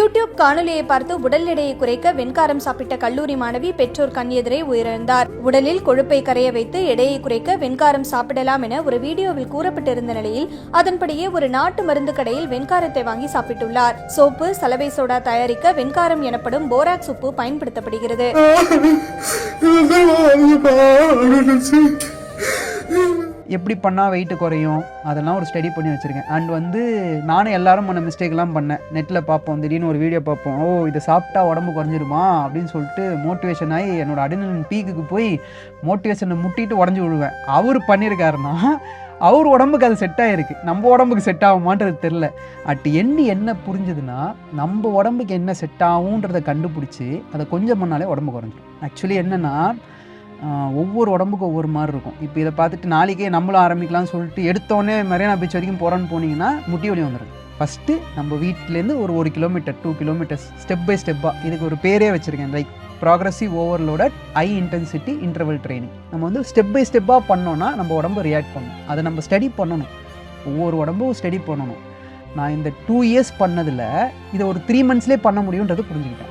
YouTube காணொலியை பார்த்து உடல் எடையை குறைக்க வெண்காரம் சாப்பிட்ட கல்லூரி மாணவி பெற்றோர் கண் எதிரே உயிரிழந்தார். உடலில் கொழுப்பை கரைய வைத்து எடையை குறைக்க வெண்காரம் சாப்பிடலாம் என ஒரு வீடியோவில் கூறப்பட்டிருந்த நிலையில் அதன்படியே ஒரு நாட்டு மருந்து கடையில் வெண்காரத்தை வாங்கி சாப்பிட்டுள்ளார். சோப்பு, சலவை சோடா தயாரிக்க வெண்காரம் எனப்படும் போராக்ஸ் உப்பு பயன்படுத்தப்படுகிறது. எப்படி பண்ணால் வெயிட்டு குறையும் அதெல்லாம் ஒரு ஸ்டடி பண்ணி வச்சுருக்கேன். அண்ட் நானும் எல்லாரும் பண்ண மிஸ்டேக்லாம் பண்ணேன். நெட்டில் பார்ப்போம், திடீர்னு ஒரு வீடியோ பார்ப்போம், ஓ இதை சாப்பிட்டா உடம்பு குறைஞ்சிருமா அப்படின்னு சொல்லிட்டு மோட்டிவேஷன் ஆகி என்னோடய அட்ரினலின் பீக்குக்கு போய் மோட்டிவேஷனை முட்டிட்டு உடஞ்சி விழுவேன். அவர் பண்ணியிருக்காருன்னா அவர் உடம்புக்கு அது செட் ஆகிருக்கு, நம்ம உடம்புக்கு செட் ஆகுமான்றது தெரில. என்ன புரிஞ்சுதுன்னா நம்ம உடம்புக்கு என்ன செட் ஆகுன்றதை கண்டுபிடிச்சி அதை கொஞ்சம் பண்ணாலே உடம்பு குறைஞ்சிடும். ஆக்சுவலி என்னென்னா ஒவ்வொரு உடம்புக்கும் ஒவ்வொரு மாதிரி இருக்கும். இப்போ இதை பார்த்துட்டு நாளைக்கே நம்மளும் ஆரம்பிக்கலாம்னு சொல்லிட்டு எடுத்தோடனே மெரினா பீச் வரைக்கும் போகிறோன்னு போனீங்கன்னா முட்டி வலி வந்துடும். ஃபஸ்ட்டு நம்ம வீட்டிலேருந்து ஒரு 1 கிலோமீட்டர் 2 கிலோமீட்டர்ஸ் ஸ்டெப் பை ஸ்டெப்பாக, இதுக்கு ஒரு பேரே வச்சுருக்கேன், like progressive overloaded high intensity interval training. நம்ம ஸ்டெப் பை ஸ்டெப்பாக பண்ணோன்னா நம்ம உடம்பு ரியாக்ட் பண்ணணும். அதை நம்ம ஸ்டடி பண்ணணும், ஒவ்வொரு உடம்பும் ஸ்டடி பண்ணணும். நான் இந்த 2 இயர்ஸ் பண்ணதில் இதை ஒரு 3 மந்த்ஸ்லேயே பண்ண முடியுன்றது புரிஞ்சுக்கிட்டேன்.